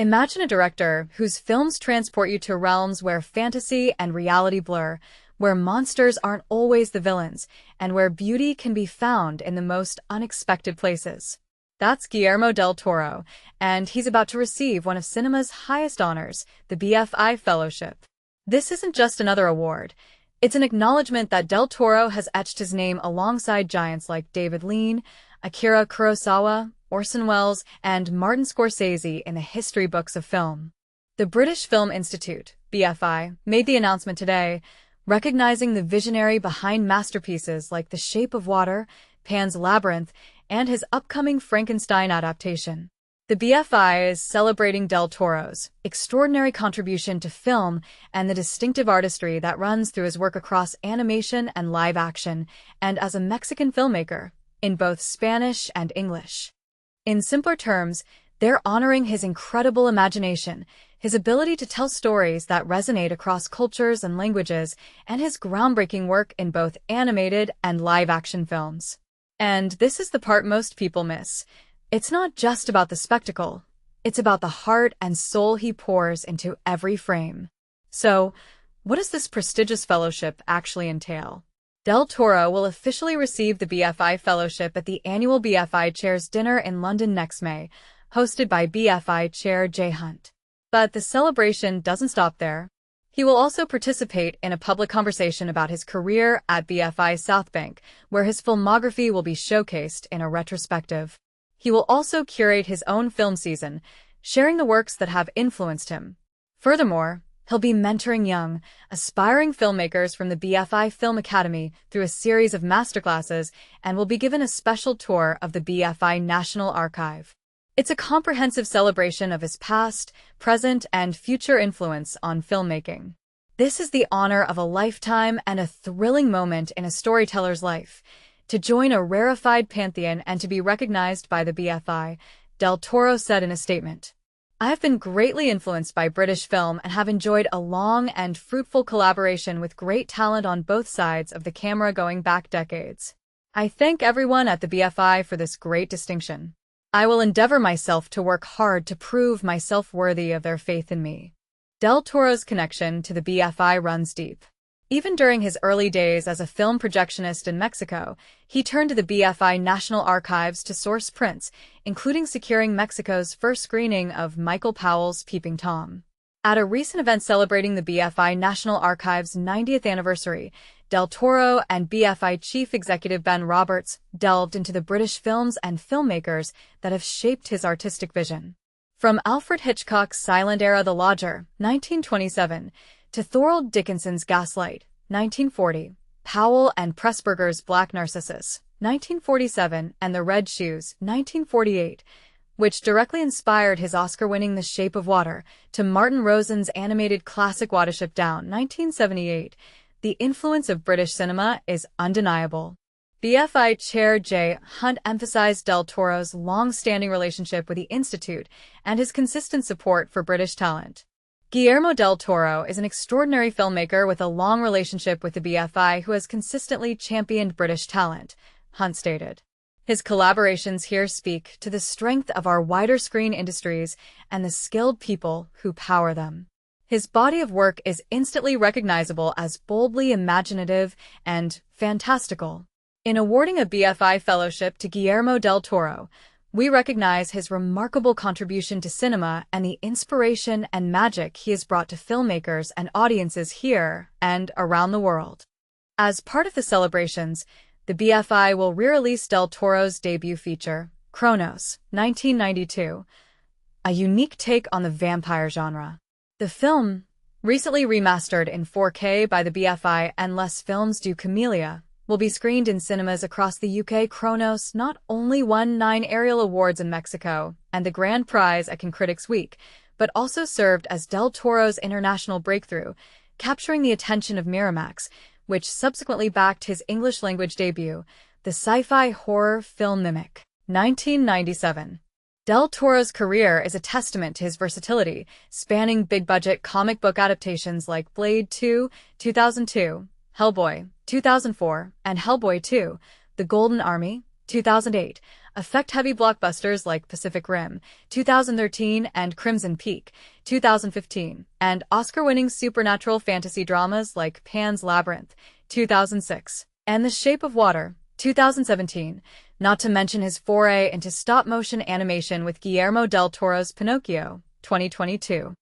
Imagine a director whose films transport you to realms where fantasy and reality blur, where monsters aren't always the villains, and where beauty can be found in the most unexpected places. That's Guillermo del Toro, and he's about to receive one of cinema's highest honors, the BFI Fellowship. This isn't just another award. It's an acknowledgement that Del Toro has etched his name alongside giants like David Lean, Akira Kurosawa, Orson Welles, and Martin Scorsese in the history books of film. The British Film Institute, BFI, made the announcement today, recognizing the visionary behind masterpieces like The Shape of Water, Pan's Labyrinth, and his upcoming Frankenstein adaptation. The BFI is celebrating Del Toro's extraordinary contribution to film and the distinctive artistry that runs through his work across animation and live action, and as a Mexican filmmaker, in both Spanish and English. In simpler terms, they're honoring his incredible imagination, his ability to tell stories that resonate across cultures and languages, and his groundbreaking work in both animated and live-action films. And this is the part most people miss. It's not just about the spectacle. It's about the heart and soul he pours into every frame. So, what does this prestigious fellowship actually entail? Del Toro will officially receive the BFI Fellowship at the annual BFI Chairs Dinner in London next May, hosted by BFI Chair Jay Hunt. But the celebration doesn't stop there. He will also participate in a public conversation about his career at BFI South Bank, where his filmography will be showcased in a retrospective. He will also curate his own film season, sharing the works that have influenced him. Furthermore, he'll be mentoring young, aspiring filmmakers from the BFI Film Academy through a series of masterclasses and will be given a special tour of the BFI National Archive. It's a comprehensive celebration of his past, present, and future influence on filmmaking. This is the honor of a lifetime and a thrilling moment in a storyteller's life. To join a rarefied pantheon and to be recognized by the BFI, Del Toro said in a statement, "I have been greatly influenced by British film and have enjoyed a long and fruitful collaboration with great talent on both sides of the camera going back decades. I thank everyone at the BFI for this great distinction. I will endeavor myself to work hard to prove myself worthy of their faith in me." Del Toro's connection to the BFI runs deep. Even during his early days as a film projectionist in Mexico, he turned to the BFI National Archives to source prints, including securing Mexico's first screening of Michael Powell's Peeping Tom. At a recent event celebrating the BFI National Archives' 90th anniversary, Del Toro and BFI Chief Executive Ben Roberts delved into the British films and filmmakers that have shaped his artistic vision. From Alfred Hitchcock's silent era The Lodger, 1927, to Thorold Dickinson's Gaslight, 1940, Powell and Pressburger's Black Narcissus, 1947, and The Red Shoes, 1948, which directly inspired his Oscar-winning The Shape of Water, to Martin Rosen's animated classic Watership Down, 1978, the influence of British cinema is undeniable. BFI Chair Jay Hunt emphasized Del Toro's long-standing relationship with the Institute and his consistent support for British talent. Guillermo del Toro is an extraordinary filmmaker with a long relationship with the BFI who has consistently championed British talent, Hunt stated. His collaborations here speak to the strength of our wider screen industries and the skilled people who power them. His body of work is instantly recognizable as boldly imaginative and fantastical. In awarding a BFI Fellowship to Guillermo del Toro, we recognize his remarkable contribution to cinema and the inspiration and magic he has brought to filmmakers and audiences here and around the world. As part of the celebrations, the BFI will re-release Del Toro's debut feature, Kronos, 1992, a unique take on the vampire genre. The film, recently remastered in 4K by the BFI and Les Films du Camellia, will be screened in cinemas across the UK. Kronos not only won 9 Ariel Awards in Mexico and the grand prize at Cannes Critics Week, but also served as Del Toro's international breakthrough, capturing the attention of Miramax, which subsequently backed his English-language debut, the sci-fi horror film Mimic, 1997. Del Toro's career is a testament to his versatility, spanning big-budget comic book adaptations like Blade 2, 2002, Hellboy, 2004, and Hellboy 2, The Golden Army, 2008, effect-heavy blockbusters like Pacific Rim, 2013, and Crimson Peak, 2015, and Oscar-winning supernatural fantasy dramas like Pan's Labyrinth, 2006, and The Shape of Water, 2017, not to mention his foray into stop-motion animation with Guillermo del Toro's Pinocchio, 2022.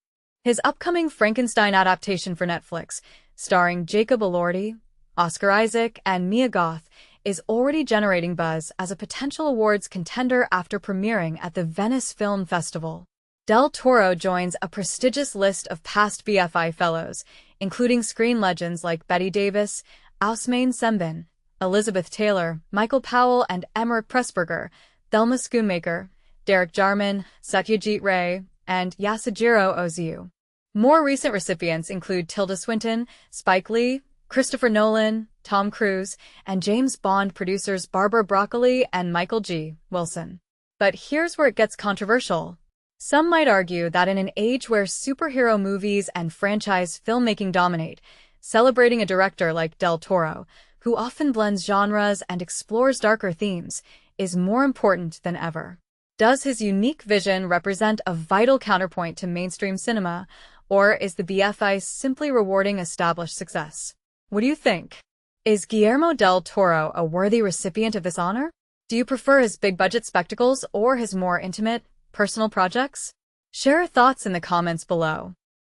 His upcoming Frankenstein adaptation for Netflix, starring Jacob Elordi, Oscar Isaac, and Mia Goth, is already generating buzz as a potential awards contender after premiering at the Venice Film Festival. Del Toro joins a prestigious list of past BFI Fellows, including screen legends like Bette Davis, Ousmane Sembène, Elizabeth Taylor, Michael Powell, and Emmerich Pressburger, Thelma Schoonmaker, Derek Jarman, Satyajit Ray, and Yasujiro Ozu. More recent recipients include Tilda Swinton, Spike Lee, Christopher Nolan, Tom Cruise, and James Bond producers Barbara Broccoli and Michael G. Wilson. But here's where it gets controversial. Some might argue that in an age where superhero movies and franchise filmmaking dominate, celebrating a director like Del Toro, who often blends genres and explores darker themes, is more important than ever. Does his unique vision represent a vital counterpoint to mainstream cinema, or is the BFI simply rewarding established success? What do you think? Is Guillermo del Toro a worthy recipient of this honor? Do you prefer his big-budget spectacles or his more intimate, personal projects? Share your thoughts in the comments below.